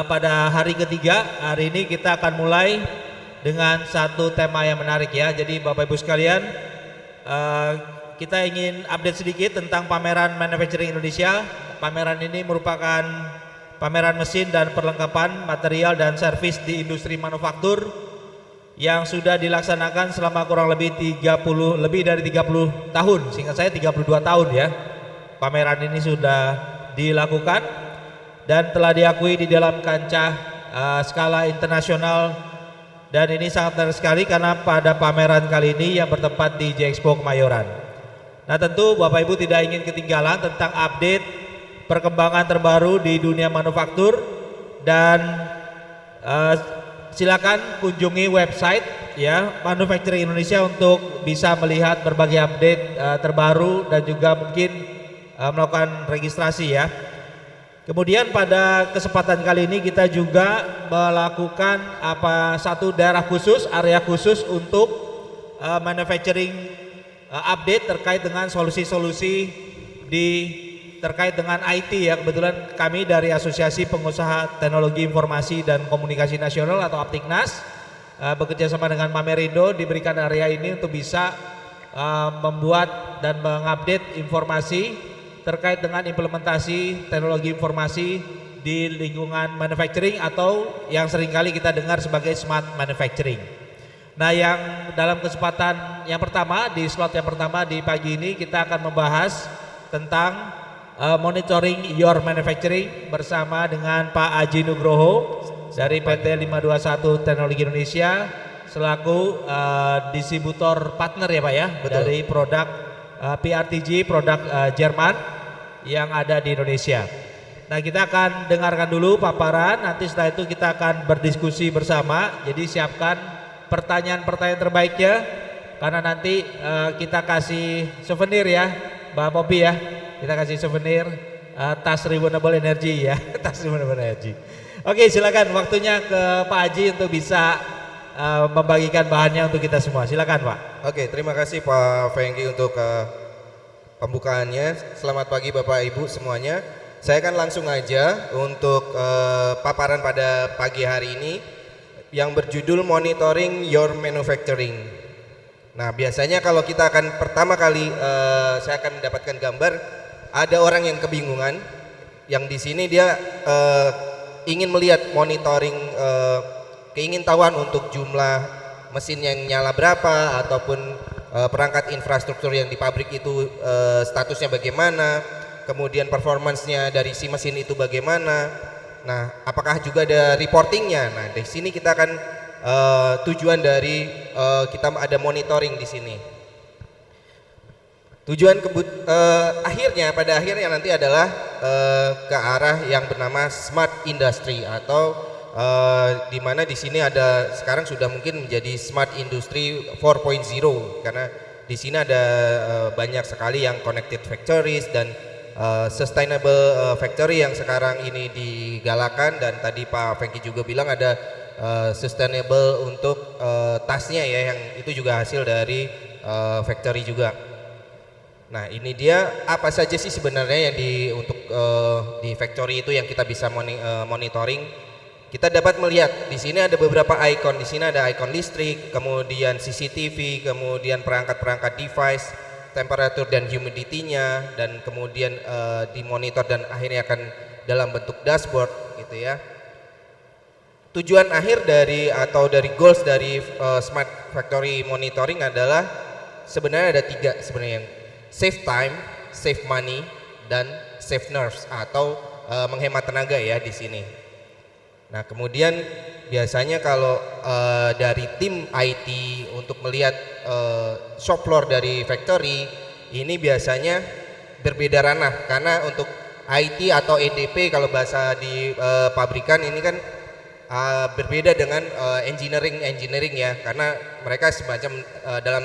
pada hari ketiga. Hari ini kita akan mulai dengan satu tema yang menarik ya. Jadi Bapak Ibu sekalian, kita ingin update sedikit tentang pameran Manufacturing Indonesia. Pameran ini merupakan pameran mesin dan perlengkapan material dan servis di industri manufaktur yang sudah dilaksanakan selama kurang lebih dari 30 tahun. Singkat saya 32 tahun ya. Pameran ini sudah dilakukan dan telah diakui di dalam kancah skala internasional, dan ini sangat menarik sekali karena pada pameran kali ini yang bertempat di J-Expo Kemayoran. Nah, tentu Bapak Ibu tidak ingin ketinggalan tentang update perkembangan terbaru di dunia manufaktur, dan silakan kunjungi website ya Manufacturing Indonesia untuk bisa melihat berbagai update terbaru dan juga mungkin melakukan registrasi ya. Kemudian pada kesempatan kali ini kita juga melakukan satu daerah khusus, area khusus untuk manufacturing update terkait dengan solusi-solusi terkait dengan IT ya. Kebetulan kami dari Asosiasi Pengusaha Teknologi Informasi dan Komunikasi Nasional atau Aptiknas bekerja sama dengan Pamerindo diberikan area ini untuk bisa membuat dan mengupdate informasi terkait dengan implementasi teknologi informasi di lingkungan manufacturing atau yang seringkali kita dengar sebagai smart manufacturing. Nah, yang dalam kesempatan yang pertama, di slot yang pertama di pagi ini kita akan membahas tentang monitoring your manufacturing bersama dengan Pak Aji Nugroho dari PT 521 Teknologi Indonesia selaku distributor partner ya Pak ya. Betul. Dari produk PRTG, produk Jerman yang ada di Indonesia. Nah, kita akan dengarkan dulu paparan, nanti setelah itu kita akan berdiskusi bersama. Jadi siapkan pertanyaan-pertanyaan terbaiknya karena nanti kita kasih souvenir ya Mbak Popi ya. Kita kasih souvenir tas renewable energy ya. Tas renewable energy. Oke, silakan waktunya ke Pak Haji untuk bisa membagikan bahannya untuk kita semua. Silakan Pak. Oke, terima kasih Pak Fengki untuk pembukaannya. Selamat pagi Bapak Ibu semuanya. Saya akan langsung aja untuk paparan pada pagi hari ini yang berjudul Monitoring Your Manufacturing. Nah, biasanya kalau kita akan pertama kali saya akan mendapatkan gambar ada orang yang kebingungan, yang di sini dia ingin melihat monitoring keingintahuan untuk jumlah mesin yang nyala berapa ataupun perangkat infrastruktur yang di pabrik itu statusnya bagaimana, kemudian performancenya dari si mesin itu bagaimana. Nah, apakah juga ada reportingnya? Nah, di sini kita akan tujuan dari kita ada monitoring di sini. Tujuan pada akhirnya nanti adalah ke arah yang bernama smart industry atau di mana di sini ada sekarang sudah mungkin menjadi smart industry 4.0 karena di sini ada banyak sekali yang connected factories dan sustainable factory yang sekarang ini digalakan, dan tadi Pak Fengki juga bilang ada sustainable untuk tasnya ya, yang itu juga hasil dari factory juga. Nah, ini dia apa saja sih sebenarnya yang untuk di factory itu yang kita bisa monitoring. Kita dapat melihat di sini ada beberapa icon. Di sini ada icon listrik, kemudian CCTV, kemudian perangkat-perangkat device, temperatur dan humidity-nya, dan kemudian dimonitor dan akhirnya akan dalam bentuk dashboard gitu ya. Tujuan akhir dari goals dari smart factory monitoring adalah sebenarnya ada 3 sebenarnya, save time, save money, dan save nerves atau menghemat tenaga ya di sini. Nah, kemudian biasanya kalau dari tim IT untuk melihat shop floor dari factory ini biasanya berbeda ranah, karena untuk IT atau EDP kalau bahasa di pabrikan ini kan berbeda dengan engineering ya, karena mereka semacam dalam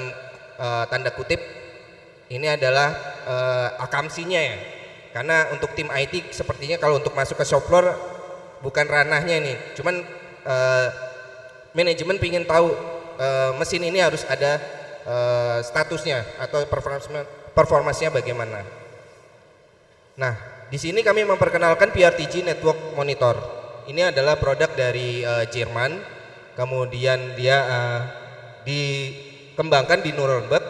tanda kutip ini adalah akamsinya ya, karena untuk tim IT sepertinya kalau untuk masuk ke shop floor bukan ranahnya ini, cuman manajemen ingin tahu mesin ini harus ada statusnya atau performasinya bagaimana. Nah, di sini kami memperkenalkan PRTG Network Monitor. Ini adalah produk dari Jerman, kemudian dia dikembangkan di Nuremberg,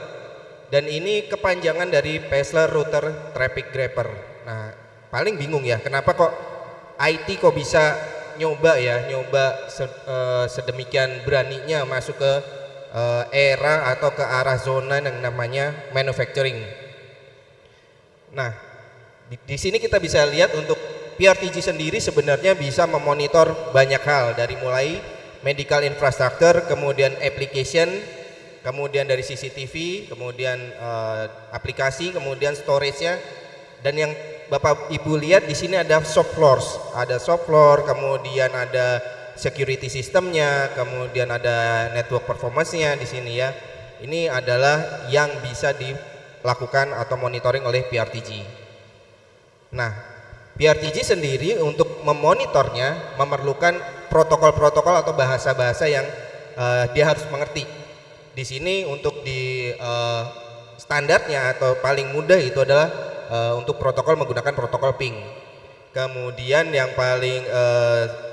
dan ini kepanjangan dari Parcel Router Traffic Grabber. Nah, paling bingung ya, kenapa kok IT kok bisa nyoba sedemikian beraninya masuk ke era atau ke arah zona yang namanya manufacturing. Nah, di sini kita bisa lihat untuk PRTG sendiri sebenarnya bisa memonitor banyak hal, dari mulai medical infrastructure, kemudian application, kemudian dari CCTV, kemudian aplikasi, kemudian storage-nya, dan yang Bapak Ibu lihat di sini ada shop floor, kemudian ada security sistemnya, kemudian ada network performance-nya di sini ya. Ini adalah yang bisa dilakukan atau monitoring oleh PRTG. Nah, PRTG sendiri untuk memonitornya memerlukan protokol-protokol atau bahasa-bahasa yang dia harus mengerti. Di sini untuk di standarnya atau paling mudah itu adalah untuk protokol menggunakan protokol ping. Kemudian yang paling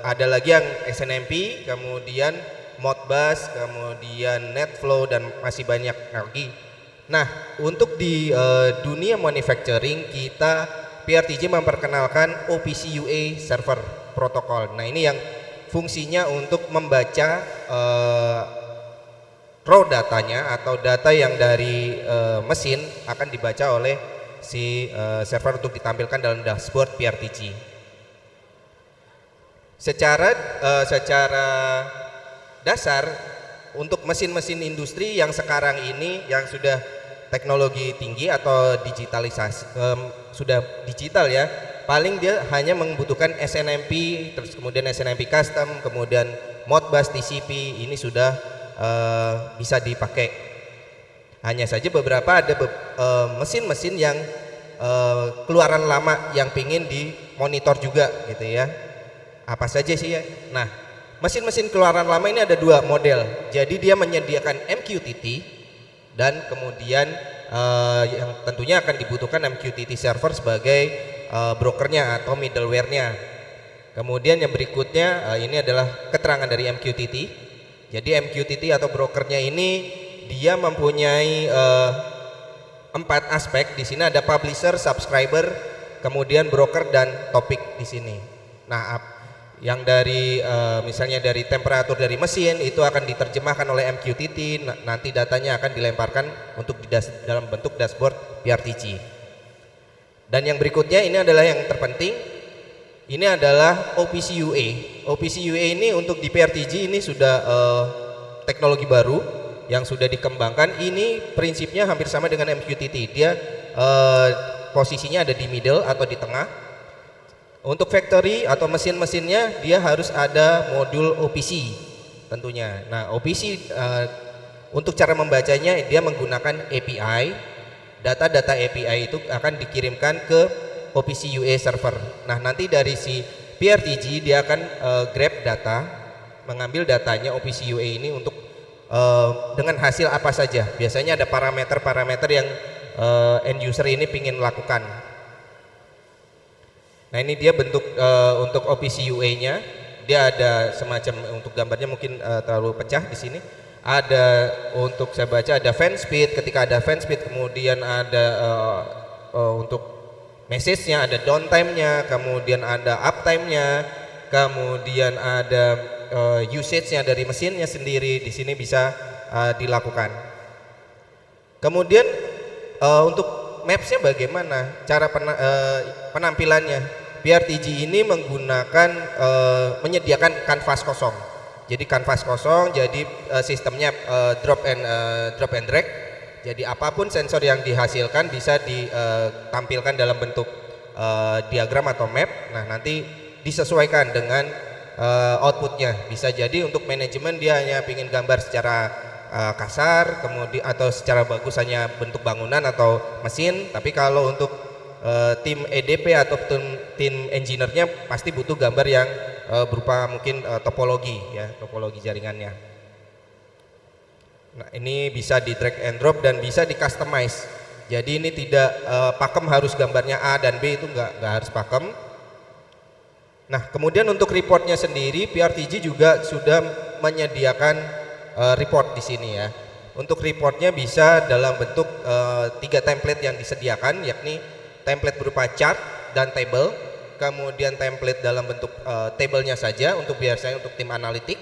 ada lagi yang SNMP, kemudian Modbus, kemudian NetFlow, dan masih banyak lagi. Nah, untuk di dunia manufacturing kita PRTG memperkenalkan OPC UA server protokol. Nah, ini yang fungsinya untuk membaca raw datanya atau data yang dari mesin akan dibaca oleh si server untuk ditampilkan dalam dashboard PRTG. Secara dasar untuk mesin-mesin industri yang sekarang ini yang sudah teknologi tinggi atau digitalisasi, sudah digital ya, paling dia hanya membutuhkan SNMP, terus kemudian SNMP custom, kemudian Modbus TCP, ini sudah bisa dipakai. Hanya saja beberapa ada mesin-mesin yang keluaran lama yang pingin dimonitor juga gitu ya. Apa saja sih ya? Nah, mesin-mesin keluaran lama ini ada dua model. Jadi dia menyediakan MQTT, dan kemudian yang tentunya akan dibutuhkan MQTT server sebagai brokernya atau middleware-nya. Kemudian yang berikutnya ini adalah keterangan dari MQTT. Jadi MQTT atau brokernya ini dia mempunyai 4 aspek. Di sini ada publisher, subscriber, kemudian broker, dan topik di sini. Nah, yang dari misalnya dari temperatur dari mesin itu akan diterjemahkan oleh MQTT, nanti datanya akan dilemparkan untuk dalam bentuk dashboard PRTG. Dan yang berikutnya ini adalah yang terpenting, ini adalah OPC UA. OPC UA ini untuk di PRTG ini sudah teknologi baru yang sudah dikembangkan. Ini prinsipnya hampir sama dengan MQTT, dia posisinya ada di middle atau di tengah. Untuk factory atau mesin-mesinnya dia harus ada modul OPC tentunya. Nah, OPC untuk cara membacanya dia menggunakan API. Data-data API itu akan dikirimkan ke OPC UA server. Nah, nanti dari si PRTG dia akan grab data, mengambil datanya OPC UA ini untuk dengan hasil apa saja. Biasanya ada parameter-parameter yang end user ini ingin lakukan. Nah, ini dia bentuk untuk OPC UA-nya. Dia ada semacam, untuk gambarnya mungkin terlalu pecah di sini. Ada untuk saya baca ada fan speed, ketika ada fan speed kemudian ada untuk message-nya, ada downtime-nya, kemudian ada uptime-nya, kemudian ada usage-nya dari mesinnya sendiri. Di sini bisa dilakukan. Kemudian untuk maps-nya bagaimana cara penampilannya? PRTG ini menggunakan menyediakan kanvas kosong. Jadi kanvas kosong, jadi sistemnya drop and drag. Jadi apapun sensor yang dihasilkan bisa ditampilkan dalam bentuk diagram atau map. Nah, nanti disesuaikan dengan outputnya. Bisa jadi untuk manajemen dia hanya ingin gambar secara kasar, kemudian atau secara bagus hanya bentuk bangunan atau mesin. Tapi kalau untuk tim EDP atau tim engineer-nya pasti butuh gambar yang berupa mungkin topologi ya, topologi jaringannya. Nah, ini bisa di drag and drop dan bisa di customize. Jadi ini tidak pakem harus gambarnya A dan B, itu nggak harus pakem. Nah, kemudian untuk reportnya sendiri, PRTG juga sudah menyediakan report di sini ya. Untuk reportnya bisa dalam bentuk 3 template yang disediakan, yakni template berupa chart dan table, kemudian template dalam bentuk tabelnya saja untuk biasanya untuk tim analitik,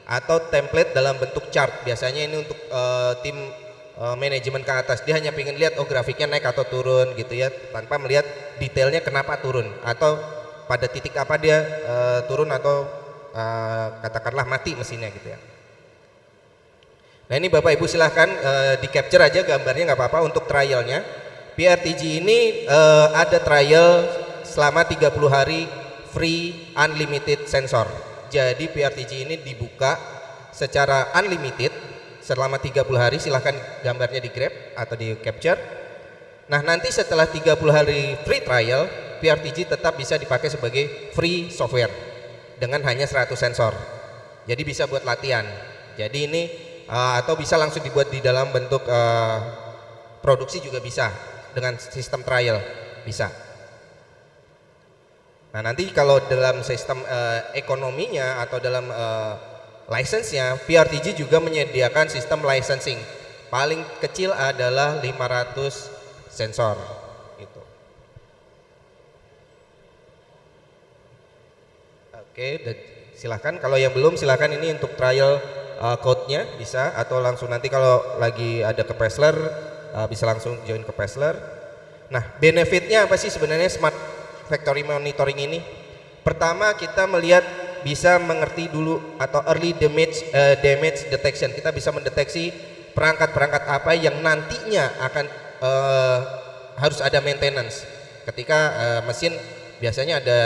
atau template dalam bentuk chart. Biasanya ini untuk tim manajemen ke atas. Dia hanya ingin lihat grafiknya naik atau turun gitu ya, tanpa melihat detailnya kenapa turun atau pada titik apa dia turun atau katakanlah mati mesinnya gitu ya. Nah ini Bapak Ibu silahkan di capture aja gambarnya, nggak apa-apa. Untuk trialnya PRTG ini ada trial selama 30 hari free unlimited sensor. Jadi PRTG ini dibuka secara unlimited selama 30 hari. Silahkan gambarnya di grab atau di capture. Nah nanti setelah 30 hari free trial, PRTG tetap bisa dipakai sebagai free software dengan hanya 100 sensor. Jadi bisa buat latihan. Jadi ini atau bisa langsung dibuat di dalam bentuk produksi juga bisa dengan sistem trial bisa. Nah nanti kalau dalam sistem ekonominya atau dalam license-nya, PRTG juga menyediakan sistem licensing. Paling kecil adalah 500 sensor gitu. Oke, silahkan kalau yang belum silahkan ini untuk trial code-nya bisa, atau langsung nanti kalau lagi ada ke Pezler bisa langsung join ke Pezler. Nah benefitnya apa sih sebenarnya Smart Factory Monitoring ini? Pertama kita melihat bisa mengerti dulu atau early damage detection. Kita bisa mendeteksi perangkat-perangkat apa yang nantinya akan harus ada maintenance. Ketika mesin biasanya ada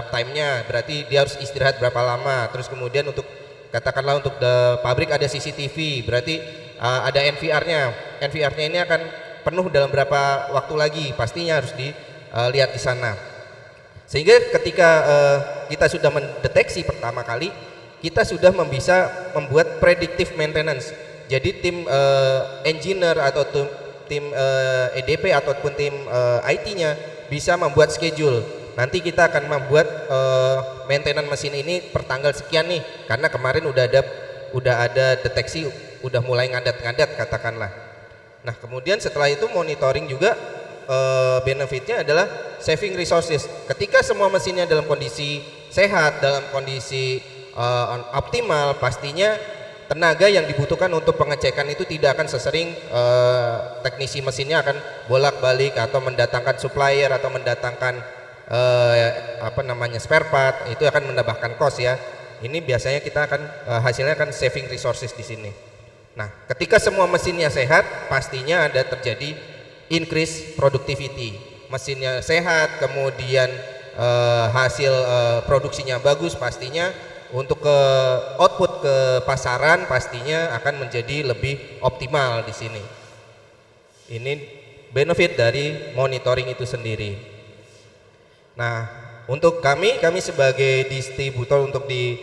uptime-nya, berarti dia harus istirahat berapa lama. Terus kemudian untuk katakanlah untuk pabrik ada CCTV, berarti ada NVR-nya. NVR-nya ini akan penuh dalam berapa waktu lagi, pastinya harus dilihat di sana. Sehingga ketika kita sudah mendeteksi pertama kali, kita sudah bisa membuat predictive maintenance. Jadi tim engineer atau tim EDP ataupun tim IT-nya bisa membuat schedule. Nanti kita akan membuat maintenance mesin ini per tanggal sekian nih, karena kemarin udah ada deteksi, udah mulai ngadat-ngadat katakanlah. Nah kemudian setelah itu monitoring juga benefitnya adalah saving resources. Ketika semua mesinnya dalam kondisi sehat, dalam kondisi optimal, pastinya tenaga yang dibutuhkan untuk pengecekan itu tidak akan sesering teknisi mesinnya akan bolak-balik atau mendatangkan supplier atau mendatangkan spare part. Itu akan menambahkan cost ya. Ini biasanya kita akan hasilnya akan saving resources di sini. Nah, ketika semua mesinnya sehat, pastinya ada terjadi increase productivity. Mesinnya sehat, kemudian hasil produksinya bagus, pastinya untuk ke output ke pasaran pastinya akan menjadi lebih optimal di sini. Ini benefit dari monitoring itu sendiri. Nah, untuk kami sebagai distributor untuk di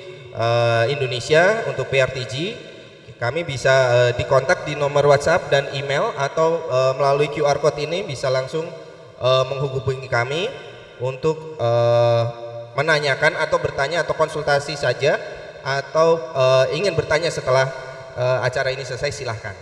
Indonesia untuk PRTG, kami bisa dikontak di nomor WhatsApp dan email, atau melalui QR code ini bisa langsung menghubungi kami untuk menanyakan atau bertanya atau konsultasi saja, atau ingin bertanya setelah acara ini selesai, silahkan.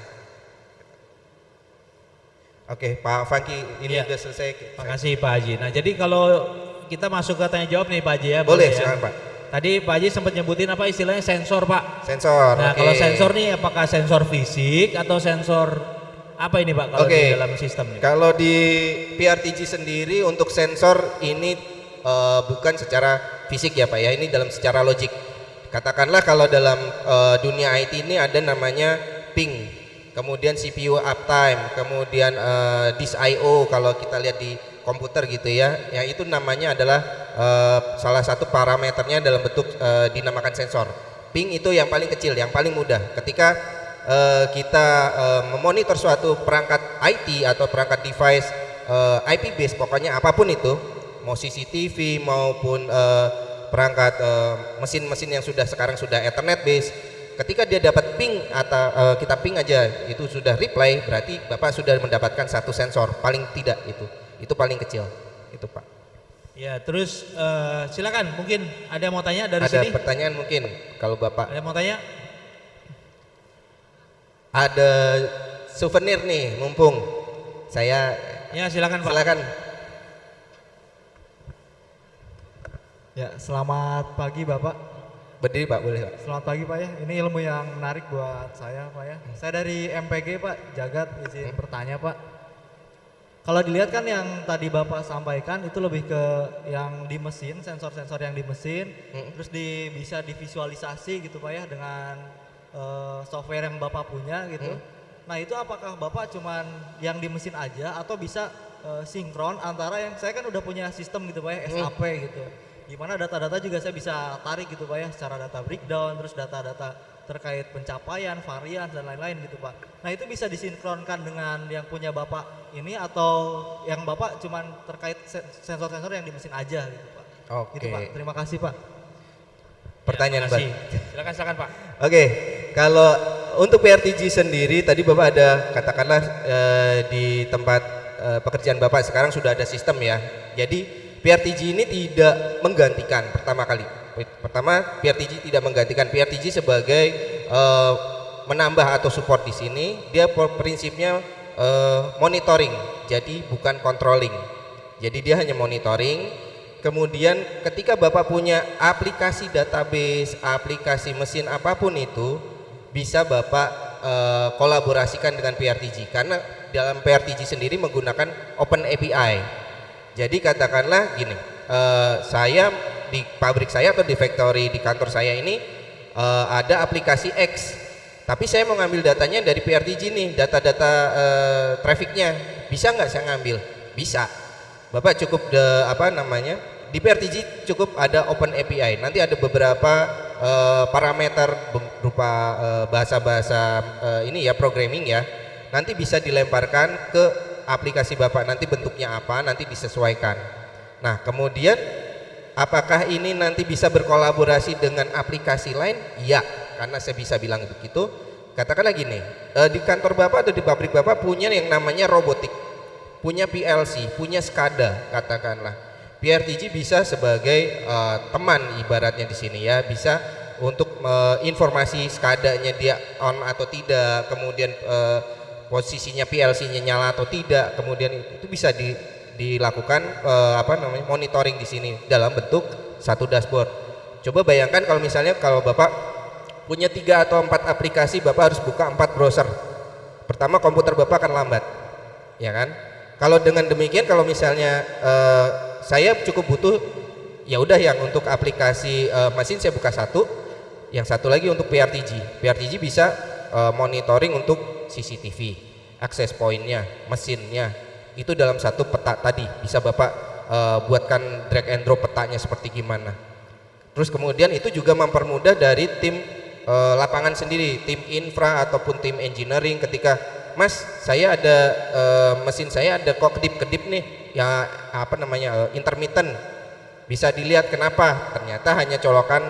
Oke, Pak Fangki, ini sudah selesai. Terima kasih Pak Haji. Nah, jadi kalau kita masuk ke tanya jawab nih Pak Haji ya. Boleh, ya? silakan Pak. Tadi Pak Haji sempat nyebutin apa istilahnya sensor Pak. Sensor. Nah, kalau sensor nih apakah sensor fisik atau sensor apa ini Pak kalau di dalam sistem ini? Kalau di PRTG sendiri untuk sensor ini bukan secara fisik ya Pak ya, ini dalam secara logik. Katakanlah kalau dalam dunia IT ini ada namanya ping, kemudian CPU uptime, kemudian disk I/O kalau kita lihat di komputer gitu ya, yang itu namanya adalah salah satu parameternya dalam bentuk dinamakan sensor. Ping itu yang paling kecil, yang paling mudah. Ketika kita memonitor suatu perangkat IT atau perangkat device IP based, pokoknya apapun itu, mau CCTV maupun perangkat mesin-mesin yang sekarang sudah Ethernet based, ketika dia dapat ping atau kita ping aja itu sudah reply, berarti Bapak sudah mendapatkan satu sensor paling tidak, itu paling kecil itu Pak. Ya, terus silakan mungkin ada yang mau tanya dari Ada sini? pertanyaan mungkin kalau Bapak. Ada yang mau tanya? Ada souvenir nih, mumpung saya Ya, silakan Pak. silakan. Ya, selamat pagi Bapak. Berdiri Pak, boleh Pak. Selamat pagi Pak ya. Ini ilmu yang menarik buat saya Pak ya. Saya dari MPG Pak, Jagat izin bertanya Pak. Kalau dilihat kan yang tadi Bapak sampaikan itu lebih ke yang di mesin, sensor-sensor yang di mesin, terus bisa divisualisasi gitu Pak ya dengan software yang Bapak punya gitu. Nah itu apakah Bapak cuman yang di mesin aja atau bisa sinkron antara yang saya kan udah punya sistem gitu Pak ya, SAP gitu. Gimana data-data juga saya bisa tarik gitu Pak ya, secara data breakdown, terus data-data terkait pencapaian, varian dan lain-lain gitu Pak. Nah itu bisa disinkronkan dengan yang punya Bapak ini atau yang Bapak cuman terkait sensor-sensor yang di mesin aja gitu Pak. Oke. Gitu Pak, terima kasih Pak. Pertanyaan Ya, terima Pak. kasih. Silakan Pak. Oke, kalau untuk PRTG sendiri tadi Bapak ada katakanlah di tempat pekerjaan Bapak sekarang sudah ada sistem ya. Jadi PRTG ini tidak menggantikan pertama kali. Pertama, PRTG tidak menggantikan. PRTG sebagai menambah atau support di sini. Dia prinsipnya monitoring, jadi bukan controlling. Jadi dia hanya monitoring. Kemudian ketika Bapak punya aplikasi database, aplikasi mesin apapun itu, bisa Bapak kolaborasikan dengan PRTG karena dalam PRTG sendiri menggunakan Open API. Jadi katakanlah gini, saya di pabrik saya atau di factory di kantor saya ini ada aplikasi X, tapi saya mau ngambil datanya dari PRTG nih, data-data trafficnya, bisa nggak saya ngambil? Bisa. Bapak cukup di PRTG cukup ada Open API. Nanti ada beberapa parameter berupa bahasa-bahasa ini ya, programming ya. Nanti bisa dilemparkan ke aplikasi Bapak, nanti bentuknya apa, nanti disesuaikan. Nah, kemudian apakah ini nanti bisa berkolaborasi dengan aplikasi lain? Ya, karena saya bisa bilang begitu. Katakanlah gini, di kantor Bapak atau di pabrik Bapak punya yang namanya robotik, punya PLC, punya SCADA katakanlah. PRTG bisa sebagai teman ibaratnya di sini ya, bisa untuk informasi SCADA-nya dia on atau tidak, kemudian posisinya PLC-nya nyala atau tidak, kemudian itu bisa dilakukan monitoring di sini dalam bentuk satu dashboard. Coba bayangkan kalau misalnya kalau Bapak punya 3 atau 4 aplikasi, Bapak harus buka 4 browser. Pertama komputer Bapak akan lambat, ya kan? Kalau dengan demikian, kalau misalnya saya cukup butuh, ya udah yang untuk aplikasi mesin saya buka satu, yang satu lagi untuk PRTG. PRTG bisa monitoring untuk CCTV, access point-nya, mesinnya, itu dalam satu peta tadi. Bisa Bapak buatkan drag and drop petanya seperti gimana. Terus kemudian itu juga mempermudah dari tim lapangan sendiri, tim infra ataupun tim engineering. Ketika Mas, saya ada mesin saya ada kok kedip-kedip nih, ya intermittent. Bisa dilihat kenapa? Ternyata hanya colokan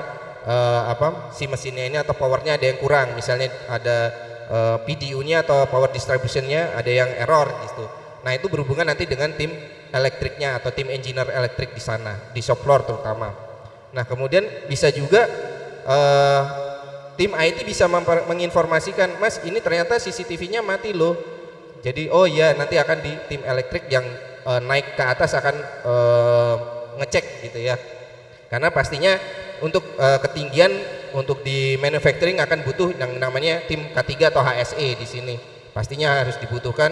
si mesinnya ini atau powernya ada yang kurang. Misalnya ada PDU-nya atau power distribution-nya ada yang error gitu. Nah, itu berhubungan nanti dengan tim elektriknya atau tim engineer elektrik di sana, di shop floor terutama. Nah, kemudian bisa juga tim IT bisa menginformasikan, Mas, ini ternyata CCTV-nya mati loh. Jadi, oh ya, nanti akan di tim elektrik yang naik ke atas akan ngecek gitu ya. Karena pastinya untuk ketinggian untuk di manufacturing akan butuh yang namanya tim K3 atau HSE di sini. Pastinya harus dibutuhkan.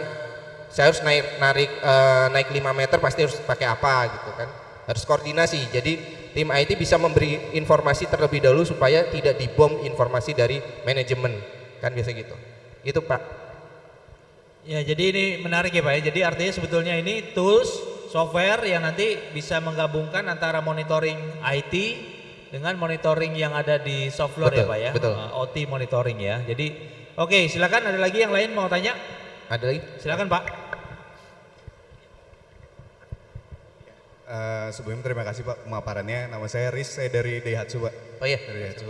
Saya harus naik 5 meter pasti harus pakai apa gitu kan. Harus koordinasi. Jadi tim IT bisa memberi informasi terlebih dahulu supaya tidak dibom informasi dari manajemen. Kan biasa gitu. Itu Pak. Ya, jadi ini menarik ya Pak ya. Jadi artinya sebetulnya ini tools software yang nanti bisa menggabungkan antara monitoring IT dengan monitoring yang ada di soft floor, betul, ya Pak ya. Betul. OT monitoring ya. Jadi oke, silakan, ada lagi yang lain mau tanya? Ada lagi? Silakan Pak. Sebelumnya terima kasih Pak pemaparannya. Nama saya Riz, saya dari Daihatsu Pak. Oh iya. Dari Daihatsu.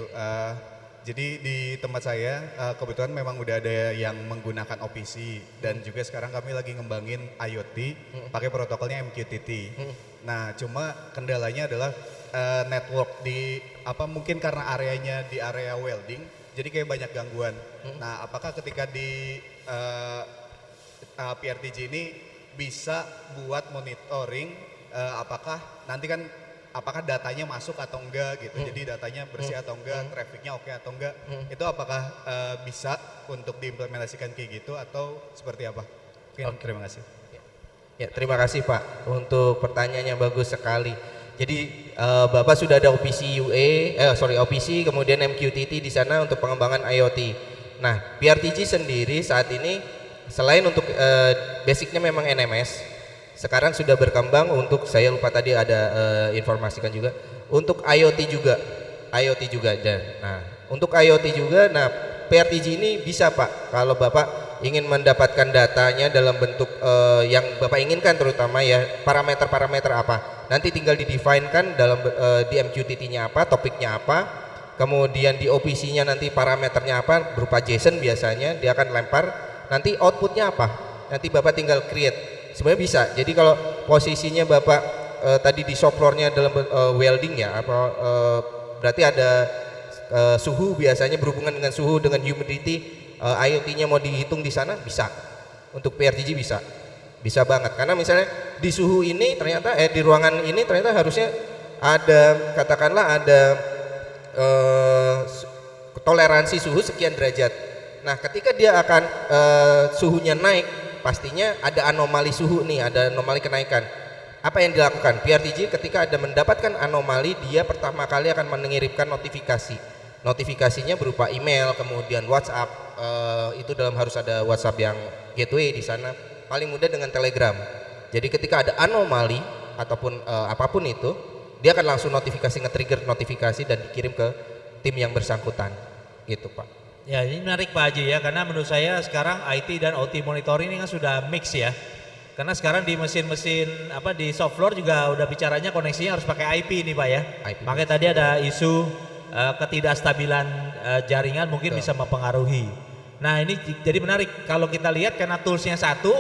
Jadi di tempat saya kebetulan memang udah ada yang menggunakan OPC dan juga sekarang kami lagi ngembangin IoT pakai protokolnya MQTT. Nah, cuma kendalanya adalah network di apa mungkin karena areanya di area welding, jadi kayak banyak gangguan. Nah, apakah ketika di PRTG ini bisa buat monitoring apakah nanti kan apakah datanya masuk atau enggak gitu. Jadi datanya bersih atau enggak, trafficnya oke atau enggak. Itu apakah bisa untuk diimplementasikan kayak gitu atau seperti apa? Oke, terima kasih. Ya, terima kasih Pak untuk pertanyaannya, bagus sekali. Jadi Bapak sudah ada OPC, kemudian MQTT di sana untuk pengembangan IoT. Nah, PRTG sendiri saat ini selain untuk basicnya memang NMS, sekarang sudah berkembang untuk, saya lupa tadi ada informasikan juga untuk IoT juga. Dan nah, untuk IoT juga, nah PRTG ini bisa Pak kalau Bapak ingin mendapatkan datanya dalam bentuk yang Bapak inginkan, terutama ya parameter-parameter apa, nanti tinggal di-define-kan dalam di MQTT-nya apa, topiknya apa, kemudian di OPC-nya nanti parameternya apa, berupa JSON biasanya dia akan lempar, nanti outputnya apa, nanti Bapak tinggal create. Sebenarnya bisa. Jadi kalau posisinya Bapak tadi di shop floor-nya dalam welding ya, berarti ada suhu, biasanya berhubungan dengan suhu, dengan humidity, IoT-nya mau dihitung di sana, bisa. Untuk PRTG bisa banget. Karena misalnya di suhu ini ternyata di ruangan ini ternyata harusnya ada, katakanlah ada toleransi suhu sekian derajat. Nah, ketika dia akan suhunya naik, pastinya ada anomali suhu nih, ada anomali kenaikan. Apa yang dilakukan PRTG ketika ada mendapatkan anomali, dia pertama kali akan mengirimkan notifikasi. Notifikasinya berupa email, kemudian WhatsApp, itu harus ada WhatsApp yang gateway di sana. Paling mudah dengan Telegram. Jadi ketika ada anomali ataupun apapun itu, dia akan langsung nge-trigger notifikasi dan dikirim ke tim yang bersangkutan. Gitu Pak. Ya, ini menarik Pak Haji ya, karena menurut saya sekarang IT dan OT monitoring ini kan sudah mix ya. Karena sekarang di mesin-mesin di shop floor juga udah bicaranya koneksinya harus pakai IP nih Pak ya. IP. Makanya tadi ada isu ketidakstabilan jaringan mungkin bisa mempengaruhi. Nah, ini jadi menarik kalau kita lihat karena toolsnya satu,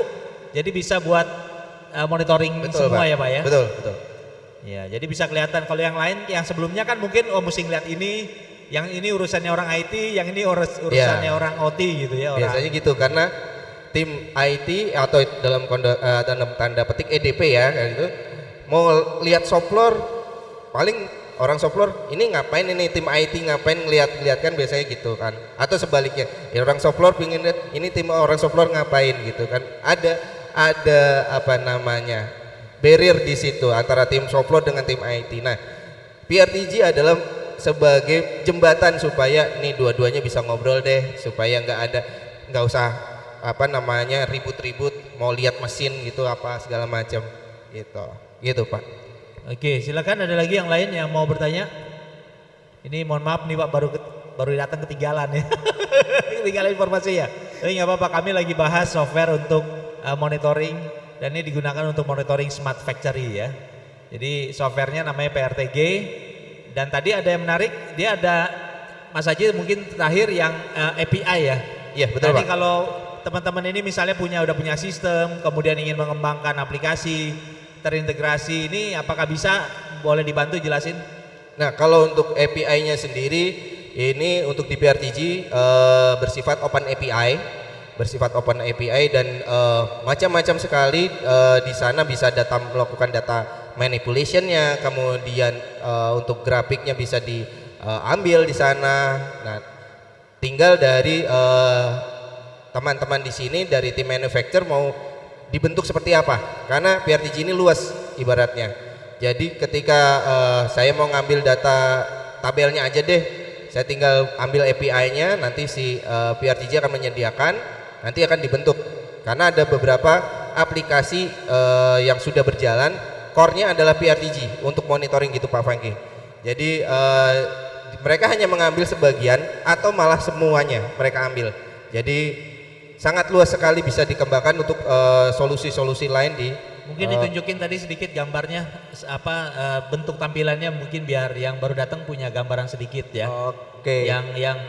jadi bisa buat monitoring betul, semua Pak. ya Pak ya. Betul. Ya, jadi bisa kelihatan. Kalau yang lain, yang sebelumnya kan mungkin mesti ngeliat ini, yang ini urusannya orang IT, yang ini urusannya orang OT gitu ya. Biasanya gitu, karena tim IT atau dalam tanda petik EDP ya, kayak gitu, mau lihat shop floor, paling orang shop floor ini ngapain, ini tim IT ngapain ngeliat kan, biasanya gitu kan. Atau sebaliknya, ya orang shop floor pingin lihat ini tim orang shop floor ngapain gitu kan. Ada barrier di situ antara tim shop floor dengan tim IT. Nah, PRTG adalah sebagai jembatan supaya nih dua-duanya bisa ngobrol deh, supaya nggak usah ribut-ribut mau lihat mesin gitu segala macam gitu Pak. Oke, silakan, ada lagi yang lain yang mau bertanya. Ini mohon maaf nih Pak, baru datang ketinggalan ya. Ketinggalan informasi ya. Tapi nggak apa-apa, kami lagi bahas software untuk monitoring, dan ini digunakan untuk monitoring smart factory ya. Jadi softwarenya namanya PRTG. Dan tadi ada yang menarik, dia ada Mas Haji mungkin terakhir yang API ya. Iya betul Nanti Pak. kalau teman-teman ini misalnya udah punya sistem, kemudian ingin mengembangkan aplikasi terintegrasi, ini apakah bisa, boleh dibantu jelasin? Nah, kalau untuk API-nya sendiri, ini untuk di PRTG bersifat open API dan macam-macam sekali. Di sana bisa melakukan data manipulation-nya, kemudian untuk grafiknya bisa diambil di sana. Nah, tinggal dari teman-teman di sini dari tim manufacturer mau dibentuk seperti apa, karena PRTG ini luas ibaratnya. Jadi ketika saya mau ngambil data tabelnya aja deh, saya tinggal ambil API-nya, nanti si PRTG akan menyediakan, nanti akan dibentuk. Karena ada beberapa aplikasi yang sudah berjalan, core-nya adalah PRTG untuk monitoring gitu Pak Franky. Jadi mereka hanya mengambil sebagian atau malah semuanya mereka ambil. Jadi sangat luas sekali, bisa dikembangkan untuk solusi-solusi lain di. Mungkin ditunjukin tadi sedikit gambarnya, bentuk tampilannya, mungkin biar yang baru datang punya gambaran sedikit ya. Oke. Yang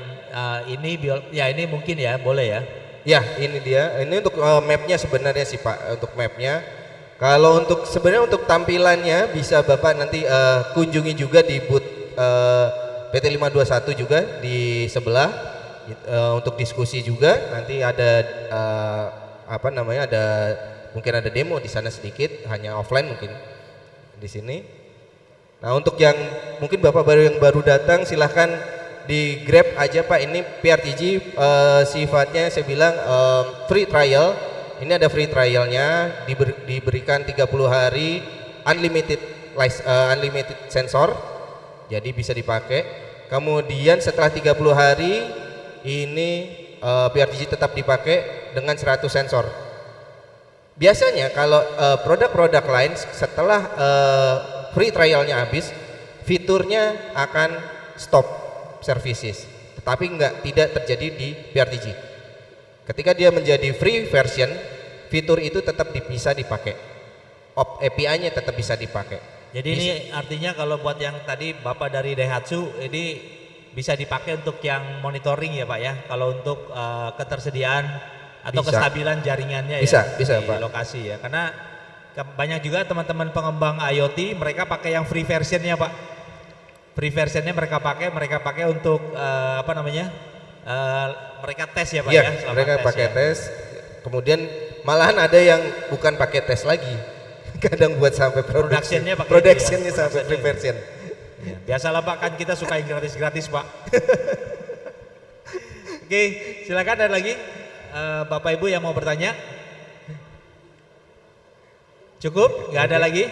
ini mungkin ya, boleh ya. Ya, ini dia. Ini untuk mapnya sebenarnya sih Pak, untuk mapnya. Kalau untuk sebenarnya untuk tampilannya bisa Bapak nanti kunjungi juga di booth PT 521 juga di sebelah untuk diskusi juga. Nanti ada apa namanya, ada mungkin ada demo di sana sedikit, hanya offline mungkin di sini. Nah, untuk yang mungkin Bapak yang baru datang silahkan di grab aja Pak. Ini PRTG sifatnya saya bilang free trial. Ini ada free trialnya, diberikan 30 hari unlimited unlimited sensor, jadi bisa dipakai. Kemudian setelah 30 hari ini PRTG tetap dipakai dengan 100 sensor. Biasanya kalau produk-produk lain setelah free trialnya habis, fiturnya akan stop services, tetapi tidak terjadi di PRTG. Ketika dia menjadi free version, fitur itu tetap bisa dipakai, API-nya tetap bisa dipakai. Jadi ini artinya kalau buat yang tadi Bapak dari Daihatsu ini bisa dipakai untuk yang monitoring ya Pak ya, kalau untuk ketersediaan atau Bisa. kestabilan jaringannya Bisa di Pak. lokasi ya, karena banyak juga teman-teman pengembang IoT mereka pakai yang free versionnya Pak. Free versionnya mereka pakai untuk apa namanya, mereka tes ya Pak Iya, ya. Selama mereka tes, pakai ya. tes. Kemudian malahan ada yang bukan pakai tes lagi, kadang buat sampai Productionnya pakai productionnya itu ya, sampai free version. Ya, biasalah Pak, kan kita suka yang gratis-gratis Pak. Oke, silakan ada lagi Bapak Ibu yang mau bertanya. Cukup? Nggak ada lagi?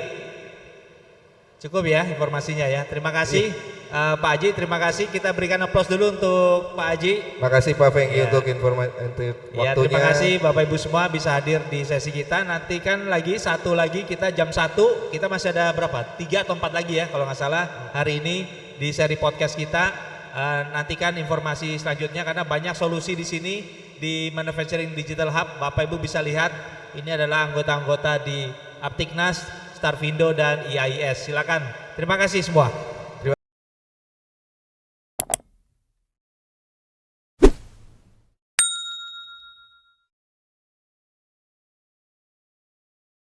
Cukup ya informasinya ya. Terima kasih Pak Haji, terima kasih. Kita berikan aplaus dulu untuk Pak Haji. Makasih Pak Fengki Ya. untuk informasi untuk Ya, waktunya. terima kasih Bapak Ibu semua bisa hadir di sesi kita. Nanti kan lagi satu lagi kita jam 1, kita masih ada berapa? 3 atau 4 lagi ya kalau nggak salah hari ini di seri podcast kita. Nantikan informasi selanjutnya karena banyak solusi di sini di Manufacturing Digital Hub. Bapak Ibu bisa lihat ini adalah anggota-anggota di Aptiknas, Starvindo dan IAIS. Silakan. Terima kasih semua.